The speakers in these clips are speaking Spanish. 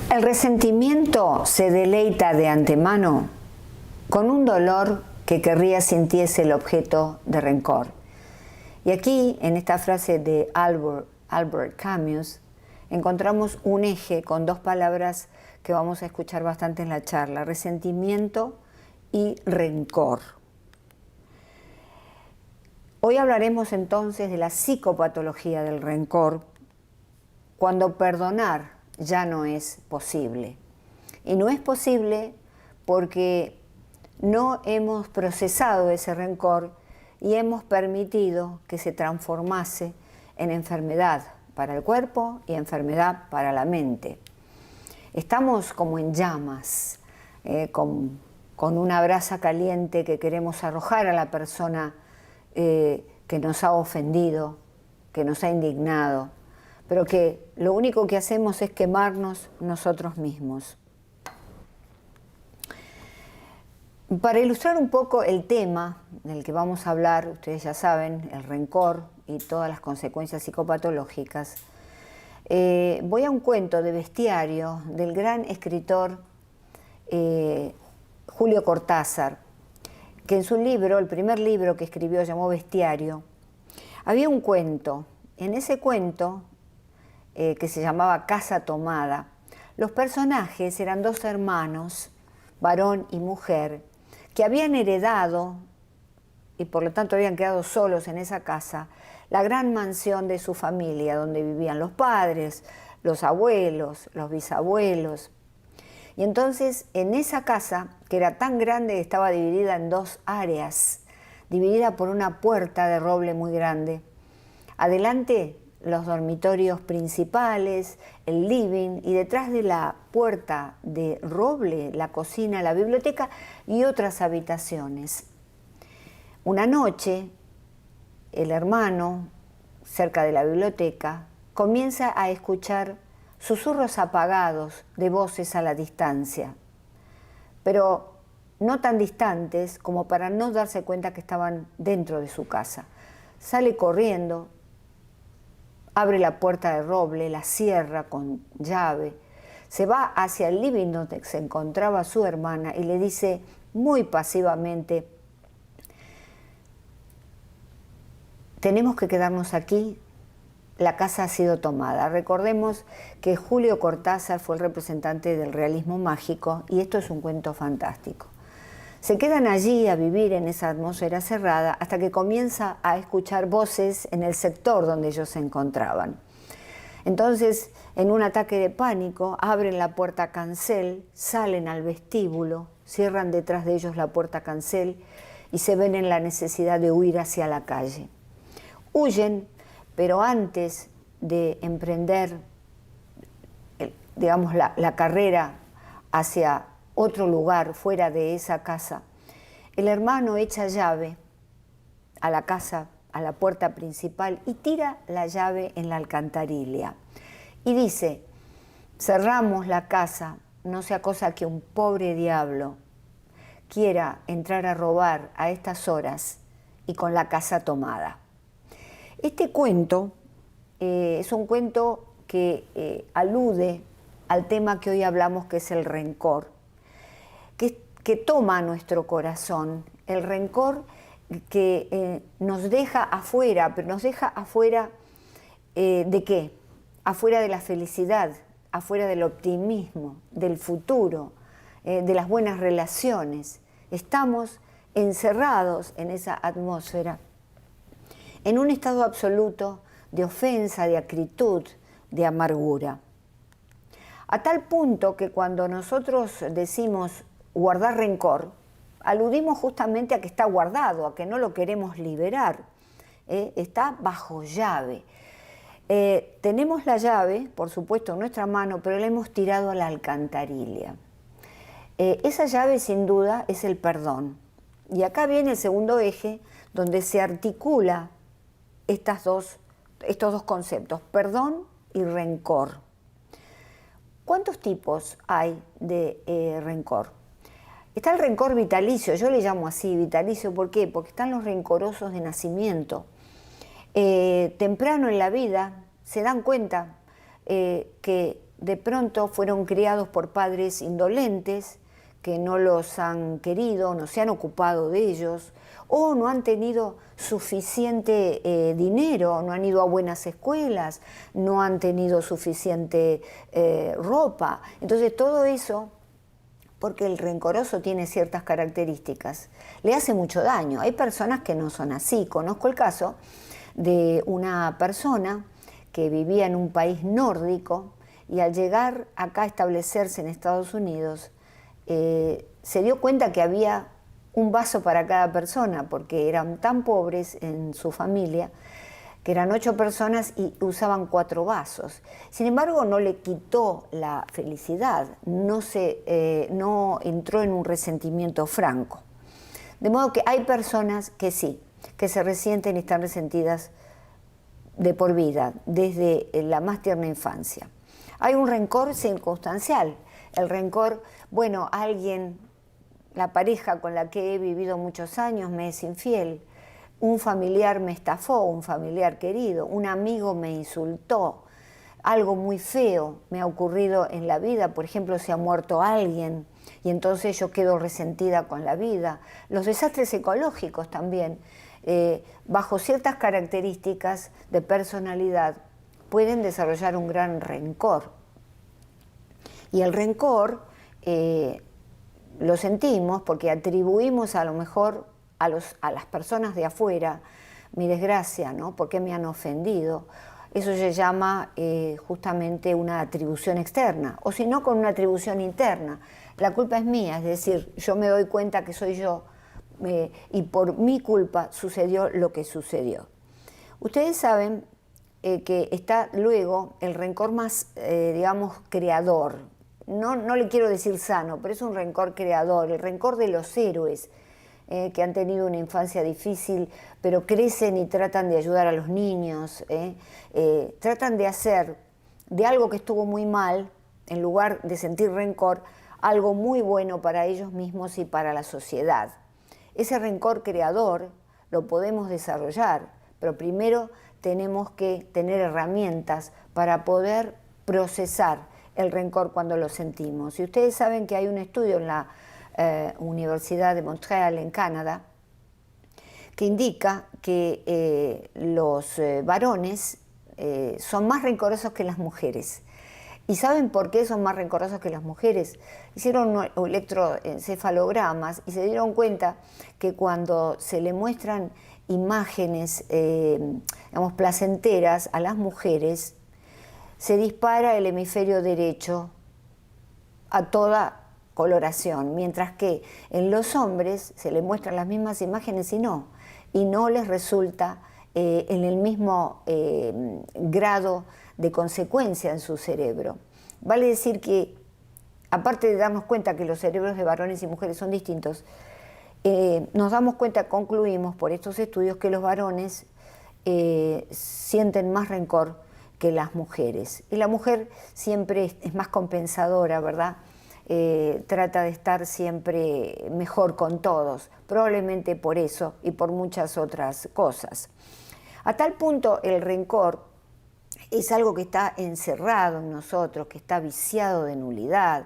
El resentimiento se deleita de antemano con un dolor que querría sintiese el objeto de rencor. Y aquí, en esta frase de Albert Camus, encontramos un eje con dos palabras que vamos a escuchar bastante en la charla: resentimiento y rencor. Hoy hablaremos entonces de la psicopatología del rencor, cuando perdonar ya no es posible. Y no es posible porque no hemos procesado ese rencor y hemos permitido que se transformase en enfermedad para el cuerpo y enfermedad para la mente. Estamos como en llamas, con una brasa caliente que queremos arrojar a la persona que nos ha ofendido, que nos ha indignado, pero que lo único que hacemos es quemarnos nosotros mismos. Para ilustrar un poco el tema del que vamos a hablar, ustedes ya saben, el rencor y todas las consecuencias psicopatológicas, voy a un cuento de Bestiario del gran escritor Julio Cortázar, que en su libro, el primer libro que escribió, llamó Bestiario. Había un cuento. En ese cuento, que se llamaba Casa Tomada, los personajes eran dos hermanos, varón y mujer, que habían heredado, y por lo tanto habían quedado solos en esa casa, la gran mansión de su familia, donde vivían los padres, los abuelos, los bisabuelos. Y entonces, en esa casa, que era tan grande, estaba dividida en dos áreas, dividida por una puerta de roble muy grande. Adelante, los dormitorios principales, el living, y detrás de la puerta de roble, la cocina, la biblioteca y otras habitaciones. Una noche, el hermano, cerca de la biblioteca, comienza a escuchar susurros apagados de voces a la distancia, pero no tan distantes como para no darse cuenta que estaban dentro de su casa. Sale corriendo, abre la puerta de roble, la cierra con llave, se va hacia el living donde se encontraba su hermana y le dice muy pasivamente: tenemos que quedarnos aquí, la casa ha sido tomada. Recordemos que Julio Cortázar fue el representante del realismo mágico y esto es un cuento fantástico. Se quedan allí a vivir en esa atmósfera cerrada hasta que comienza a escuchar voces en el sector donde ellos se encontraban. Entonces, en un ataque de pánico, abren la puerta cancel, salen al vestíbulo, cierran detrás de ellos la puerta cancel y se ven en la necesidad de huir hacia la calle. Huyen, pero antes de emprender, digamos, la carrera hacia otro lugar fuera de esa casa, el hermano echa llave a la casa, a la puerta principal, y tira la llave en la alcantarilla. Y dice: cerramos la casa, no sea cosa que un pobre diablo quiera entrar a robar a estas horas y con la casa tomada. Este cuento es un cuento que alude al tema que hoy hablamos, que es el rencor, que toma nuestro corazón, el rencor que nos deja afuera, pero nos deja afuera ¿de qué? Afuera de la felicidad, afuera del optimismo, del futuro, de las buenas relaciones. Estamos encerrados en esa atmósfera, en un estado absoluto de ofensa, de acritud, de amargura. A tal punto que cuando nosotros decimos guardar rencor, aludimos justamente a que está guardado, a que no lo queremos liberar, está bajo llave. Tenemos la llave, por supuesto, en nuestra mano, pero la hemos tirado a la alcantarilla. Esa llave, sin duda, es el perdón. Y acá viene el segundo eje, donde se articula estos dos conceptos, perdón y rencor. ¿Cuántos tipos hay de rencor? Está el rencor vitalicio, yo le llamo así, vitalicio, ¿por qué? Porque están los rencorosos de nacimiento. Temprano en la vida se dan cuenta que de pronto fueron criados por padres indolentes que no los han querido, no se han ocupado de ellos, o no han tenido suficiente dinero, no han ido a buenas escuelas, no han tenido suficiente ropa. Entonces todo eso, porque el rencoroso tiene ciertas características, le hace mucho daño. Hay personas que no son así. Conozco el caso de una persona que vivía en un país nórdico y al llegar acá a establecerse en Estados Unidos, se dio cuenta que había un vaso para cada persona, porque eran tan pobres en su familia, que eran 8 personas y usaban 4 vasos. Sin embargo, no le quitó la felicidad, no entró en un resentimiento franco. De modo que hay personas que sí, que se resienten y están resentidas de por vida, desde la más tierna infancia. Hay un rencor circunstancial. El rencor, bueno, alguien, la pareja con la que he vivido muchos años me es infiel, un familiar me estafó, un familiar querido, un amigo me insultó, algo muy feo me ha ocurrido en la vida, por ejemplo, se ha muerto alguien y entonces yo quedo resentida con la vida. Los desastres ecológicos también, bajo ciertas características de personalidad, pueden desarrollar un gran rencor. Y el rencor lo sentimos porque atribuimos a lo mejor a las personas de afuera mi desgracia, ¿no? ¿Por qué me han ofendido? Eso se llama justamente una atribución externa, o si no, con una atribución interna. La culpa es mía, es decir, yo me doy cuenta que soy yo y por mi culpa sucedió lo que sucedió. Ustedes saben que está luego el rencor más, digamos, creador. No le quiero decir sano, pero es un rencor creador, el rencor de los héroes que han tenido una infancia difícil, pero crecen y tratan de ayudar a los niños, tratan de hacer de algo que estuvo muy mal, en lugar de sentir rencor, algo muy bueno para ellos mismos y para la sociedad. Ese rencor creador lo podemos desarrollar, pero primero tenemos que tener herramientas para poder procesar el rencor cuando lo sentimos. Y ustedes saben que hay un estudio en la Universidad de Montreal, en Canadá, que indica que los varones son más rencorosos que las mujeres. ¿Y saben por qué son más rencorosos que las mujeres? Hicieron electroencefalogramas y se dieron cuenta que cuando se le muestran imágenes digamos, placenteras a las mujeres, se dispara el hemisferio derecho a toda coloración, mientras que en los hombres se les muestran las mismas imágenes y no les resulta en el mismo grado de consecuencia en su cerebro. Vale decir que, aparte de darnos cuenta que los cerebros de varones y mujeres son distintos, nos damos cuenta, concluimos por estos estudios, que los varones sienten más rencor que las mujeres. Y la mujer siempre es más compensadora, ¿verdad? Trata de estar siempre mejor con todos, probablemente por eso y por muchas otras cosas. A tal punto el rencor es algo que está encerrado en nosotros, que está viciado de nulidad,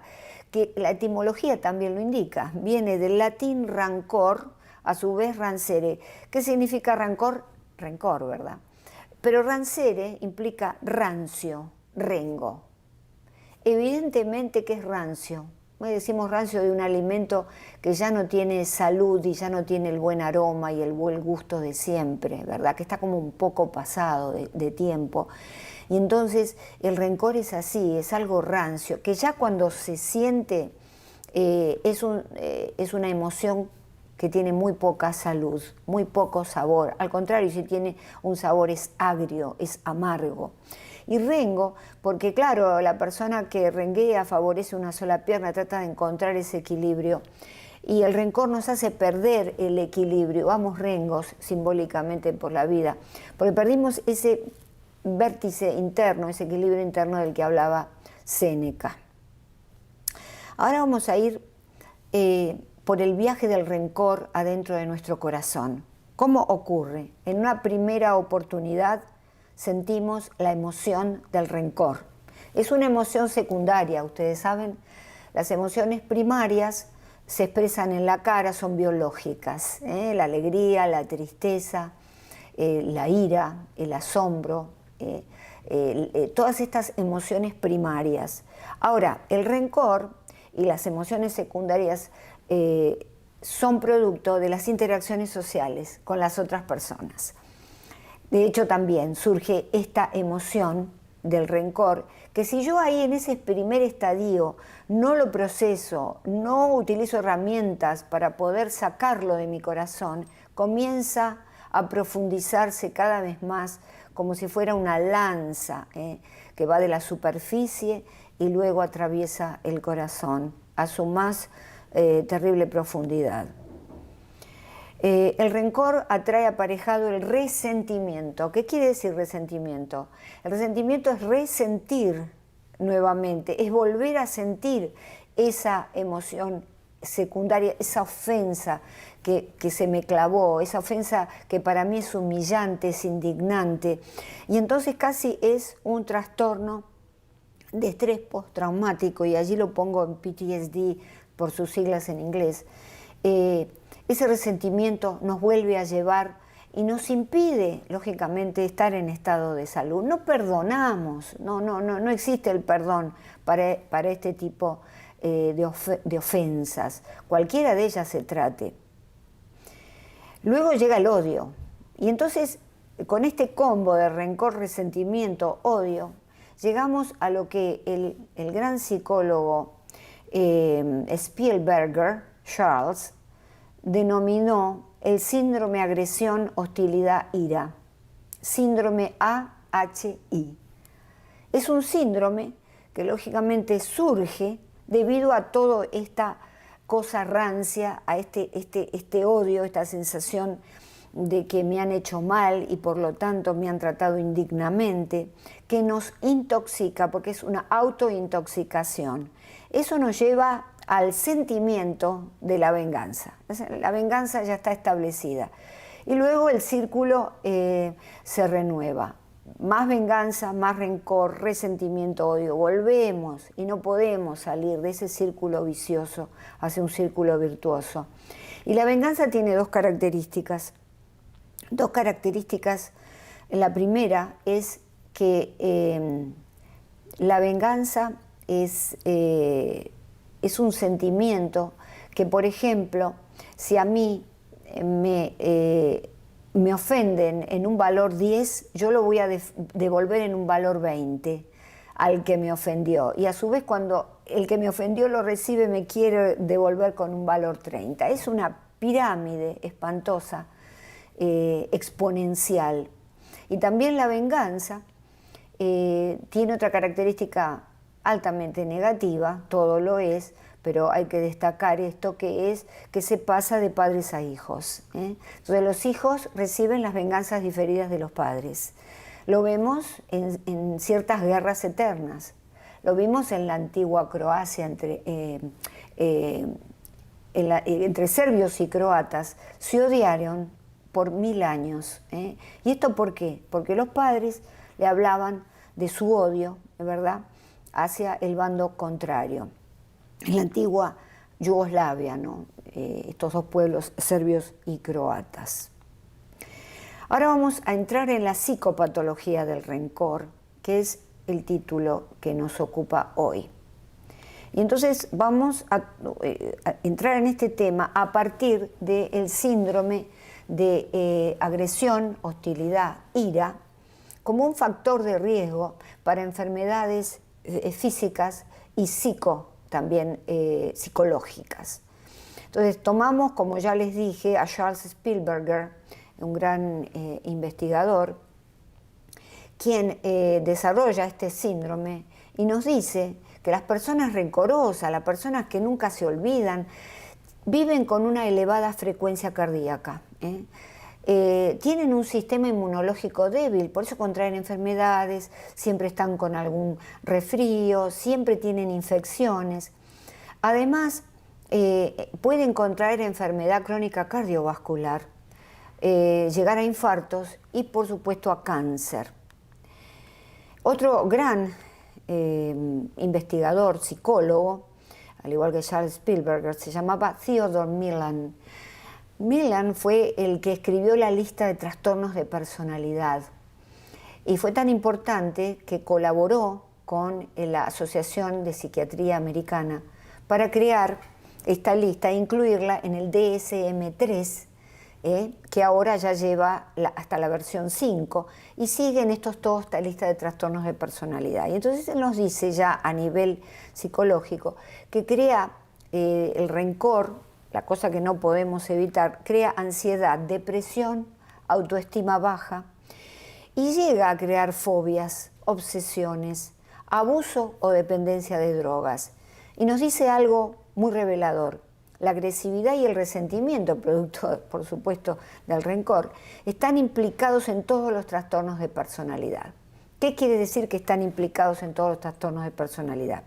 que la etimología también lo indica, viene del latín rancor, a su vez rancere. ¿Qué significa rancor? Rencor, ¿verdad? Pero rancere implica rancio, rengo. Evidentemente que es rancio. Decimos rancio de un alimento que ya no tiene salud y ya no tiene el buen aroma y el buen gusto de siempre, ¿verdad? Que está como un poco pasado de tiempo. Y entonces el rencor es así, es algo rancio, que ya cuando se siente es una emoción que tiene muy poca salud, muy poco sabor. Al contrario, si tiene un sabor es agrio, es amargo. Y rengo, porque claro, la persona que renguea favorece una sola pierna, trata de encontrar ese equilibrio. Y el rencor nos hace perder el equilibrio, vamos rengos simbólicamente por la vida, porque perdimos ese vértice interno, ese equilibrio interno del que hablaba Séneca. Ahora vamos a ir por el viaje del rencor adentro de nuestro corazón. ¿Cómo ocurre? En una primera oportunidad sentimos la emoción del rencor. Es una emoción secundaria, ustedes saben. Las emociones primarias se expresan en la cara, son biológicas, la alegría, la tristeza, la ira, el asombro, todas estas emociones primarias. Ahora, el rencor y las emociones secundarias son producto de las interacciones sociales con las otras personas. De hecho, también surge esta emoción del rencor, que si yo ahí en ese primer estadio no lo proceso, no utilizo herramientas para poder sacarlo de mi corazón, comienza a profundizarse cada vez más como si fuera una lanza que va de la superficie y luego atraviesa el corazón a su más terrible profundidad. El rencor atrae aparejado el resentimiento. ¿Qué quiere decir resentimiento? El resentimiento es resentir nuevamente, es volver a sentir esa emoción secundaria, esa ofensa que se me clavó, esa ofensa que para mí es humillante, es indignante. Y entonces casi es un trastorno de estrés postraumático, y allí lo pongo en PTSD por sus siglas en inglés. Ese resentimiento nos vuelve a llevar y nos impide, lógicamente, estar en estado de salud. No perdonamos, no existe el perdón para este tipo de ofensas, cualquiera de ellas se trate. Luego llega el odio, y entonces con este combo de rencor, resentimiento, odio, llegamos a lo que el gran psicólogo Spielberger, Charles, denominó el síndrome agresión, hostilidad, ira. Síndrome AHI. Es un síndrome que lógicamente surge debido a toda esta cosa rancia, a este odio, esta sensación de que me han hecho mal y por lo tanto me han tratado indignamente, que nos intoxica porque es una autointoxicación. Eso nos lleva al sentimiento de la venganza. La venganza ya está establecida. Y luego el círculo se renueva. Más venganza, más rencor, resentimiento, odio. Volvemos y no podemos salir de ese círculo vicioso hacia un círculo virtuoso. Y la venganza tiene dos características. La primera es que la venganza es un sentimiento que, por ejemplo, si a mí me ofenden en un valor 10, yo lo voy a devolver en un valor 20 al que me ofendió. Y a su vez, cuando el que me ofendió lo recibe, me quiere devolver con un valor 30. Es una pirámide espantosa, exponencial. Y también la venganza tiene otra característica altamente negativa, todo lo es, pero hay que destacar esto, que es que se pasa de padres a hijos. Entonces los hijos reciben las venganzas diferidas de los padres. Lo vemos en ciertas guerras eternas. Lo vimos en la antigua Croacia entre serbios y croatas. Se odiaron por 1000 años. ¿Y esto por qué? Porque los padres le hablaban de su odio, ¿verdad?, hacia el bando contrario. En la antigua Yugoslavia, ¿no? Estos dos pueblos, serbios y croatas. Ahora vamos a entrar en la psicopatología del rencor, que es el título que nos ocupa hoy. Y entonces vamos a entrar en este tema a partir del síndrome de agresión, hostilidad, ira, como un factor de riesgo para enfermedades físicas y también psicológicas. Entonces tomamos, como ya les dije, a Charles Spielberger, un gran investigador, quien desarrolla este síndrome y nos dice que las personas rencorosas, las personas que nunca se olvidan, viven con una elevada frecuencia cardíaca. Tienen un sistema inmunológico débil, por eso contraen enfermedades, siempre están con algún resfrío, siempre tienen infecciones. Además, pueden contraer enfermedad crónica cardiovascular, llegar a infartos y, por supuesto, a cáncer. Otro gran investigador, psicólogo, al igual que Charles Spielberger, se llamaba Theodore Millon. Millon fue el que escribió la lista de trastornos de personalidad y fue tan importante que colaboró con la Asociación de Psiquiatría Americana para crear esta lista e incluirla en el DSM-3, que ahora ya lleva hasta la versión 5 y siguen toda esta lista de trastornos de personalidad. Y entonces él nos dice ya a nivel psicológico que crea el rencor, la cosa que no podemos evitar, crea ansiedad, depresión, autoestima baja y llega a crear fobias, obsesiones, abuso o dependencia de drogas. Y nos dice algo muy revelador. La agresividad y el resentimiento, producto, por supuesto, del rencor, están implicados en todos los trastornos de personalidad. ¿Qué quiere decir que están implicados en todos los trastornos de personalidad?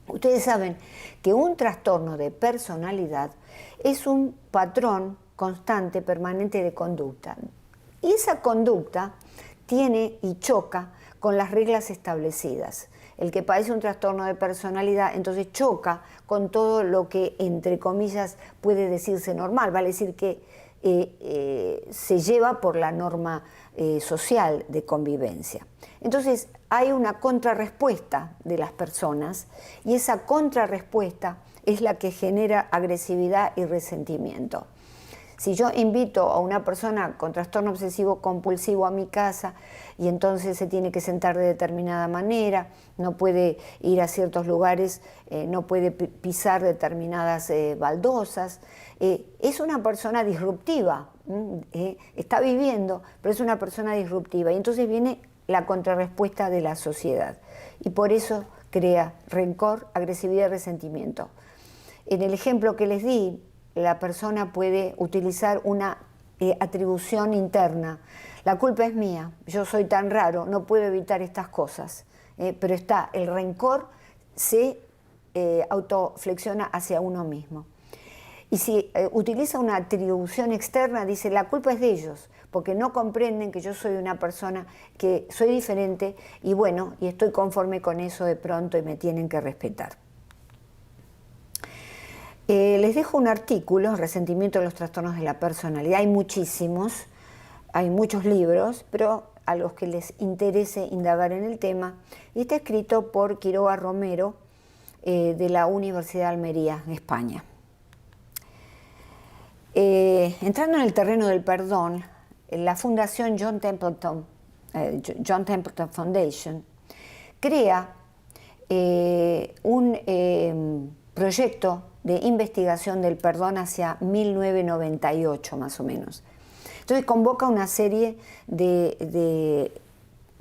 Ustedes saben que un trastorno de personalidad es un patrón constante, permanente de conducta. Y esa conducta tiene y choca con las reglas establecidas. El que padece un trastorno de personalidad entonces choca con todo lo que, entre comillas, puede decirse normal, vale decir que se lleva por la norma social de convivencia. Entonces hay una contrarrespuesta de las personas y esa contrarrespuesta es la que genera agresividad y resentimiento. Si yo invito a una persona con trastorno obsesivo compulsivo a mi casa y entonces se tiene que sentar de determinada manera, no puede ir a ciertos lugares, no puede pisar determinadas baldosas, es una persona disruptiva, está viviendo, pero es una persona disruptiva. Y entonces viene la contrarrespuesta de la sociedad y por eso crea rencor, agresividad y resentimiento. En el ejemplo que les di, la persona puede utilizar una atribución interna. La culpa es mía, yo soy tan raro, no puedo evitar estas cosas. Pero el rencor se autoflexiona hacia uno mismo. Y si utiliza una atribución externa, dice, la culpa es de ellos, porque no comprenden que yo soy una persona que soy diferente y bueno, y estoy conforme con eso de pronto y me tienen que respetar. Les dejo un artículo, Resentimiento de los trastornos de la personalidad. Hay muchísimos, hay muchos libros, pero a los que les interese indagar en el tema. Y está escrito por Quiroga Romero, de la Universidad de Almería, España. Entrando en el terreno del perdón, la Fundación John Templeton Foundation, crea un proyecto de investigación del perdón hacia 1998 más o menos. Entonces convoca una serie de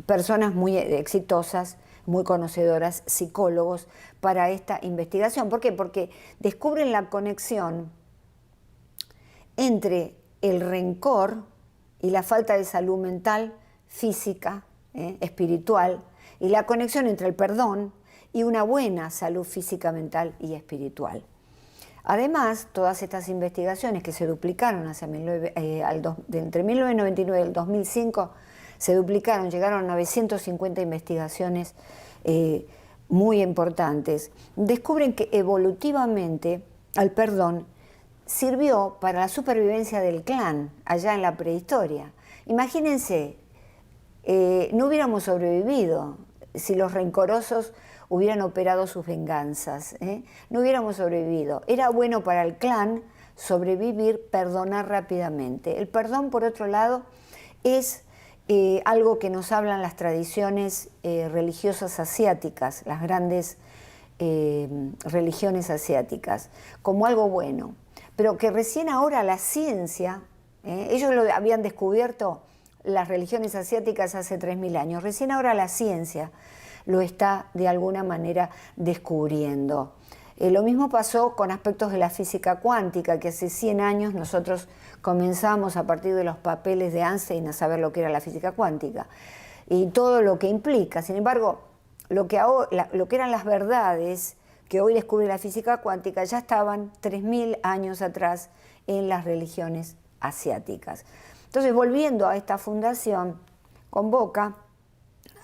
personas muy exitosas, muy conocedoras, psicólogos, para esta investigación. ¿Por qué? Porque descubren la conexión entre el rencor y la falta de salud mental, física, espiritual, y la conexión entre el perdón y una buena salud física, mental y espiritual. Además, todas estas investigaciones que se duplicaron entre 1999 y el 2005, se duplicaron, llegaron a 950 investigaciones muy importantes, descubren que evolutivamente el perdón sirvió para la supervivencia del clan allá en la prehistoria. Imagínense, no hubiéramos sobrevivido si los rencorosos hubieran operado sus venganzas, no hubiéramos sobrevivido. Era bueno para el clan sobrevivir, perdonar rápidamente. El perdón, por otro lado, es algo que nos hablan las tradiciones religiosas asiáticas, las grandes religiones asiáticas, como algo bueno, pero que recién ahora la ciencia, ellos lo habían descubierto, las religiones asiáticas, hace 3000 años, recién ahora la ciencia lo está de alguna manera descubriendo. Lo mismo pasó con aspectos de la física cuántica, que hace 100 años nosotros comenzamos a partir de los papeles de Einstein a saber lo que era la física cuántica y todo lo que implica. Sin embargo, lo que eran las verdades que hoy descubre la física cuántica ya estaban 3000 años atrás en las religiones asiáticas. Entonces, volviendo a esta fundación, convoca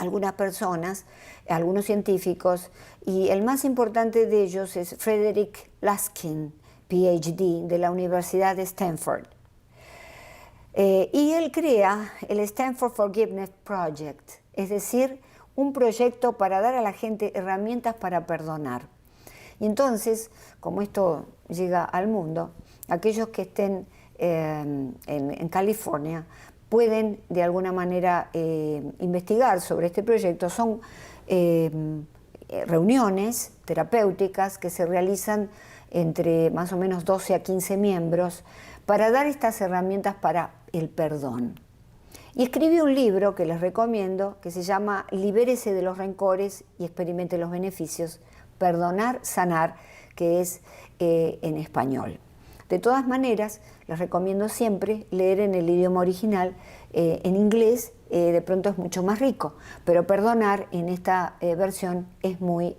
algunas personas, algunos científicos, y el más importante de ellos es Frederick Laskin, PhD, de la Universidad de Stanford. Y él crea el Stanford Forgiveness Project, es decir, un proyecto para dar a la gente herramientas para perdonar. Y entonces, como esto llega al mundo, aquellos que estén en California pueden de alguna manera investigar sobre este proyecto. Son reuniones terapéuticas que se realizan entre más o menos 12 a 15 miembros para dar estas herramientas para el perdón. Y escribí un libro que les recomiendo, que se llama Libérese de los rencores y experimente los beneficios, Perdonar, Sanar, que es en español. De todas maneras, les recomiendo siempre leer en el idioma original. En inglés de pronto es mucho más rico, pero perdonar en esta versión es muy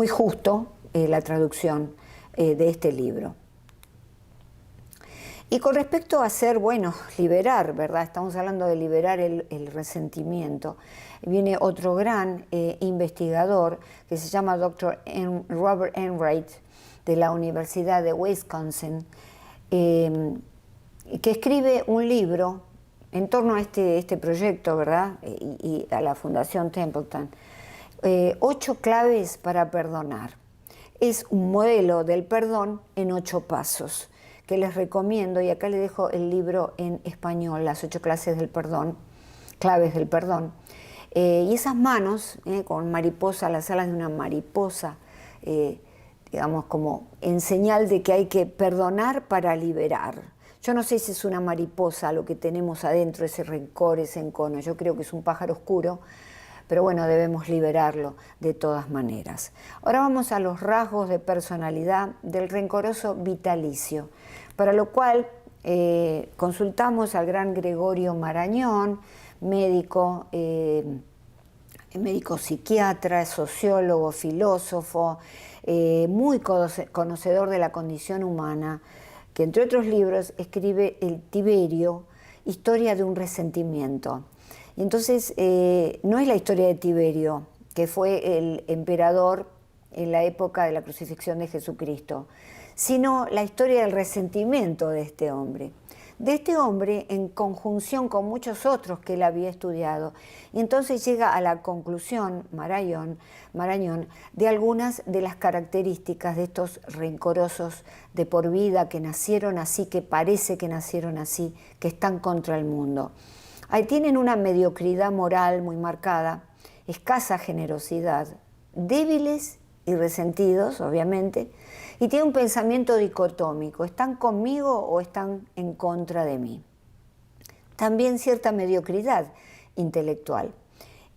justo la traducción de este libro. Y con respecto a ser, liberar, ¿verdad? Estamos hablando de liberar el resentimiento. Viene otro gran investigador que se llama Dr. Robert Enright, de la Universidad de Wisconsin, que escribe un libro en torno a este proyecto, ¿verdad? Y a la Fundación Templeton. 8 claves para perdonar. Es un modelo del perdón en 8 pasos, que les recomiendo, y acá les dejo el libro en español, las 8 claves del perdón. Y esas manos, con mariposa, las alas de una mariposa, digamos como en señal de que hay que perdonar para liberar. Yo no sé si es una mariposa lo que tenemos adentro, ese rencor, ese encono. Yo creo que es un pájaro oscuro, pero bueno, debemos liberarlo de todas maneras. Ahora vamos a los rasgos de personalidad del rencoroso vitalicio, para lo cual consultamos al gran Gregorio Marañón, médico psiquiatra, sociólogo, filósofo, muy conocedor de la condición humana, que entre otros libros escribe El Tiberio, Historia de un resentimiento. Y entonces no es la historia de Tiberio, que fue el emperador en la época de la crucifixión de Jesucristo, sino la historia del resentimiento de este hombre en conjunción con muchos otros que él había estudiado. Y entonces llega a la conclusión, Marañón, de algunas de las características de estos rencorosos de por vida que nacieron así, que parece que nacieron así, que están contra el mundo. Ahí tienen una mediocridad moral muy marcada, escasa generosidad, débiles y resentidos, obviamente, y tiene un pensamiento dicotómico, ¿están conmigo o están en contra de mí? También cierta mediocridad intelectual,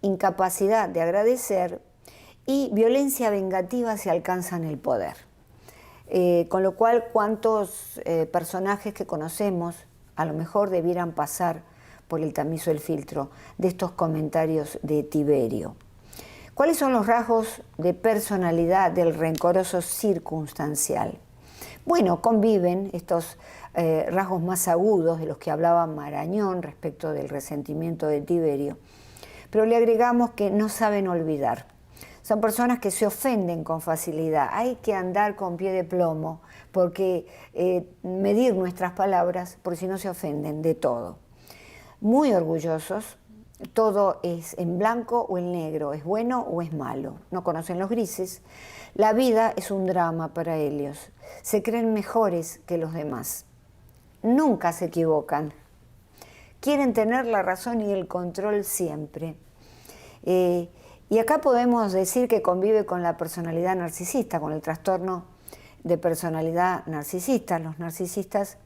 incapacidad de agradecer y violencia vengativa si alcanzan el poder. Con lo cual, ¿cuántos personajes que conocemos a lo mejor debieran pasar por el tamiz o el filtro de estos comentarios de Tiberio? ¿Cuáles son los rasgos de personalidad del rencoroso circunstancial? Bueno, conviven estos rasgos más agudos de los que hablaba Marañón respecto del resentimiento de Tiberio, pero le agregamos que no saben olvidar. Son personas que se ofenden con facilidad. Hay que andar con pie de plomo, porque medir nuestras palabras, por si no se ofenden de todo. Muy orgullosos. Todo es en blanco o en negro, es bueno o es malo, no conocen los grises. La vida es un drama para ellos, se creen mejores que los demás, nunca se equivocan, quieren tener la razón y el control siempre. Y acá podemos decir que convive con la personalidad narcisista, con el trastorno de personalidad narcisista. Los narcisistas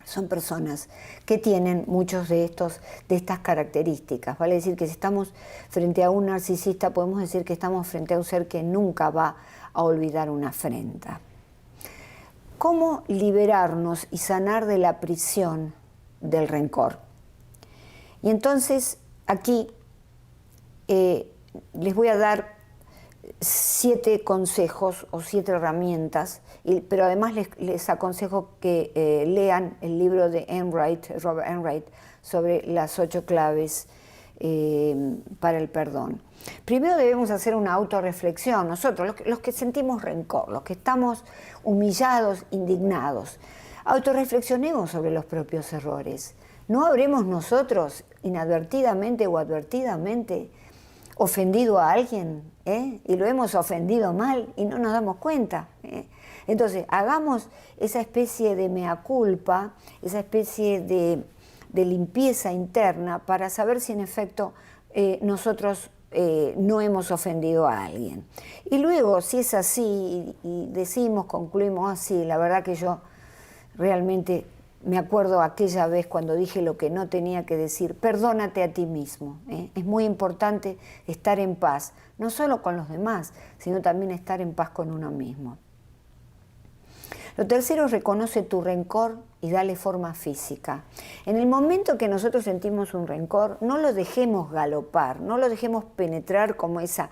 son personas que tienen muchos de estas características. Vale decir que si estamos frente a un narcisista, podemos decir que estamos frente a un ser que nunca va a olvidar una afrenta. ¿Cómo liberarnos y sanar de la prisión del rencor? Y entonces aquí les voy a dar 7 consejos o 7 herramientas, pero además les aconsejo que lean el libro de Robert Enright, sobre las 8 claves para el perdón. Primero debemos hacer una autorreflexión, nosotros, los que sentimos rencor, los que estamos humillados, indignados, autorreflexionemos sobre los propios errores. ¿No habremos nosotros, inadvertidamente o advertidamente, ofendido a alguien, y lo hemos ofendido mal y no nos damos cuenta? Entonces, hagamos esa especie de mea culpa, esa especie de limpieza interna para saber si en efecto nosotros no hemos ofendido a alguien. Y luego, si es así y decimos, concluimos así, la verdad que yo realmente me acuerdo aquella vez cuando dije lo que no tenía que decir, perdónate a ti mismo. Es muy importante estar en paz, no solo con los demás, sino también estar en paz con uno mismo. Lo tercero, reconoce tu rencor y dale forma física. En el momento que nosotros sentimos un rencor, no lo dejemos galopar, no lo dejemos penetrar como esa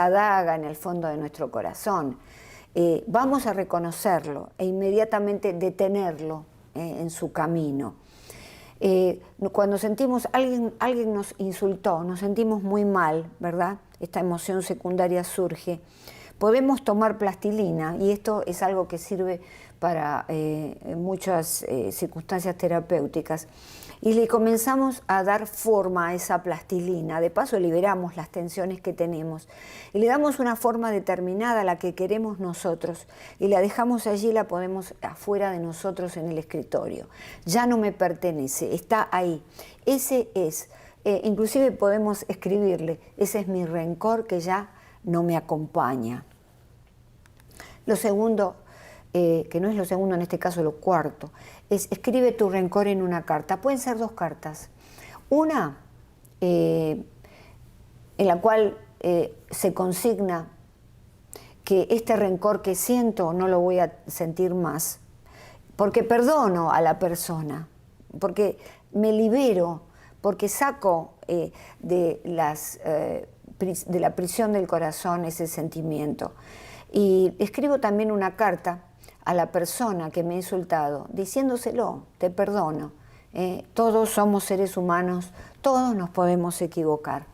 daga en el fondo de nuestro corazón. Vamos a reconocerlo e inmediatamente detenerlo en su camino. Cuando sentimos, alguien nos insultó, nos sentimos muy mal, ¿verdad? Esta emoción secundaria surge. Podemos tomar plastilina, y esto es algo que sirve para muchas circunstancias terapéuticas, y le comenzamos a dar forma a esa plastilina. De paso liberamos las tensiones que tenemos y le damos una forma determinada a la que queremos nosotros y la dejamos allí, la ponemos afuera de nosotros en el escritorio. Ya no me pertenece, está ahí. Ese es, inclusive podemos escribirle, ese es mi rencor que ya no me acompaña. Lo segundo, que no es lo segundo, en este caso lo cuarto, es escribe tu rencor en una carta. Pueden ser 2 cartas. Una en la cual se consigna que este rencor que siento no lo voy a sentir más, porque perdono a la persona, porque me libero, porque saco de la prisión del corazón ese sentimiento. Y escribo también una carta a la persona que me ha insultado, diciéndoselo, te perdono. Todos somos seres humanos, todos nos podemos equivocar.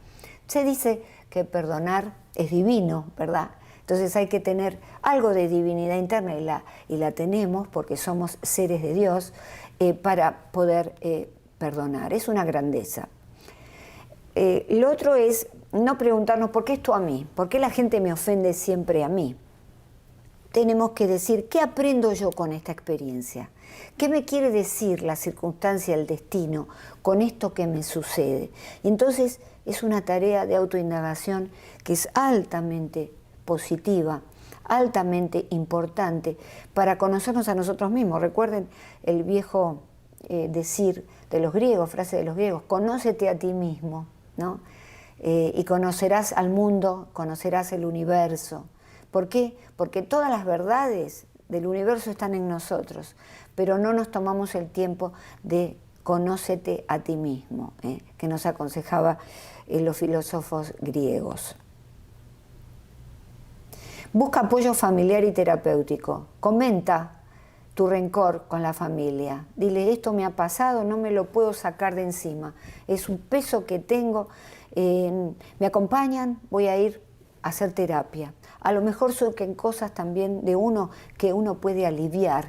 Se dice que perdonar es divino, ¿verdad? Entonces hay que tener algo de divinidad interna y la tenemos porque somos seres de Dios para poder perdonar. Es una grandeza. Lo otro es no preguntarnos por qué esto a mí, por qué la gente me ofende siempre a mí. Tenemos que decir, ¿qué aprendo yo con esta experiencia? ¿Qué me quiere decir la circunstancia, el destino, con esto que me sucede? Y entonces es una tarea de autoindagación que es altamente positiva, altamente importante para conocernos a nosotros mismos. Recuerden el viejo decir de los griegos, frase de los griegos, conócete a ti mismo, ¿no? Y conocerás al mundo, conocerás el universo. ¿Por qué? Porque todas las verdades del universo están en nosotros, pero no nos tomamos el tiempo de conócete a ti mismo, que nos aconsejaba los filósofos griegos. Busca apoyo familiar y terapéutico. Comenta tu rencor con la familia. Dile, esto me ha pasado, no me lo puedo sacar de encima. Es un peso que tengo. ¿Me acompañan? Voy a ir a hacer terapia. A lo mejor surgen cosas también de uno que uno puede aliviar,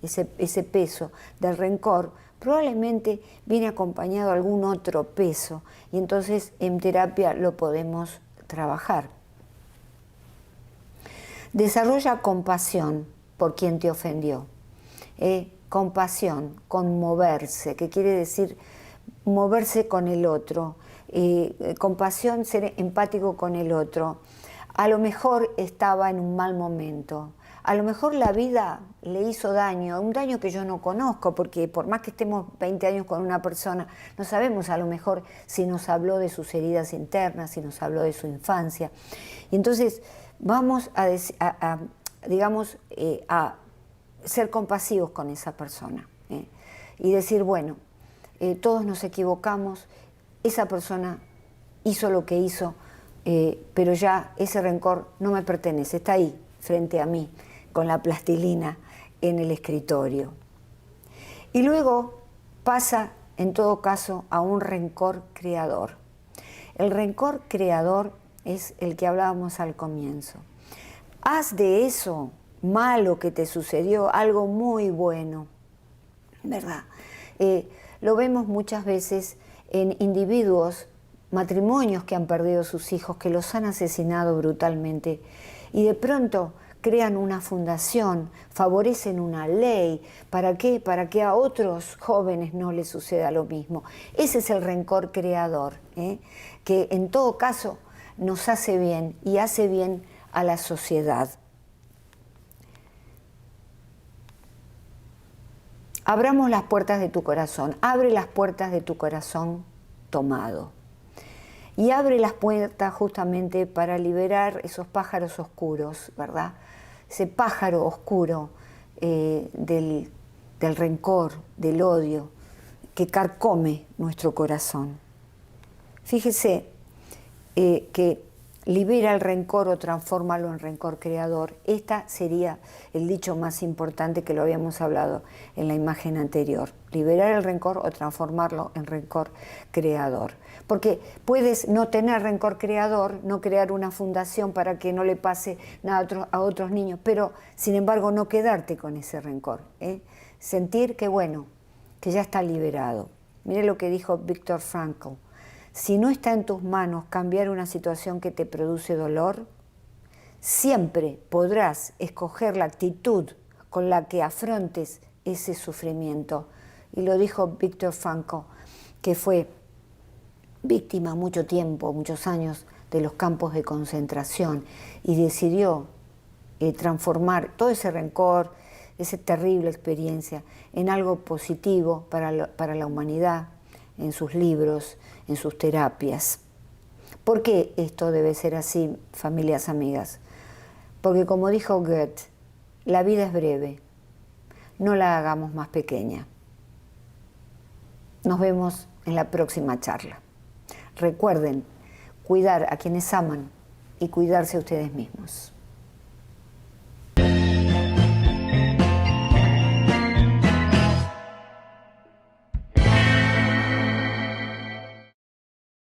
ese peso del rencor. Probablemente viene acompañado de algún otro peso y entonces en terapia lo podemos trabajar. Desarrolla compasión por quien te ofendió. Compasión, conmoverse, que quiere decir moverse con el otro. Compasión, ser empático con el otro. A lo mejor estaba en un mal momento, a lo mejor la vida le hizo daño, un daño que yo no conozco, porque por más que estemos 20 años con una persona, no sabemos a lo mejor si nos habló de sus heridas internas, si nos habló de su infancia. Y entonces vamos a ser compasivos con esa persona y decir, bueno, todos nos equivocamos, esa persona hizo lo que hizo pero ya ese rencor no me pertenece, está ahí, frente a mí, con la plastilina en el escritorio. Y luego pasa, en todo caso, a un rencor creador. El rencor creador es el que hablábamos al comienzo. Haz de eso malo que te sucedió algo muy bueno, ¿verdad? Lo vemos muchas veces en individuos, matrimonios que han perdido sus hijos, que los han asesinado brutalmente, y de pronto crean una fundación, favorecen una ley. ¿Para qué? Para que a otros jóvenes no les suceda lo mismo. Ese es el rencor creador, que en todo caso nos hace bien y hace bien a la sociedad. Abramos las puertas de tu corazón, abre las puertas de tu corazón tomado. Y abre las puertas justamente para liberar esos pájaros oscuros, ¿verdad? Ese pájaro oscuro del rencor, del odio, que carcome nuestro corazón. Fíjese que libera el rencor o transfórmalo en rencor creador. Este sería el dicho más importante, que lo habíamos hablado en la imagen anterior. Liberar el rencor o transformarlo en rencor creador. Porque puedes no tener rencor creador, no crear una fundación para que no le pase nada a otros niños, pero sin embargo no quedarte con ese rencor. Sentir que bueno, que ya está liberado. Mire lo que dijo Viktor Frankl. Si no está en tus manos cambiar una situación que te produce dolor, siempre podrás escoger la actitud con la que afrontes ese sufrimiento. Y lo dijo Viktor Frankl, que fue víctima mucho tiempo, muchos años, de los campos de concentración, y decidió transformar todo ese rencor, esa terrible experiencia, en algo positivo para la humanidad, en sus libros, en sus terapias. ¿Por qué esto debe ser así, familias amigas? Porque como dijo Goethe, la vida es breve, no la hagamos más pequeña. Nos vemos en la próxima charla. Recuerden cuidar a quienes aman y cuidarse a ustedes mismos.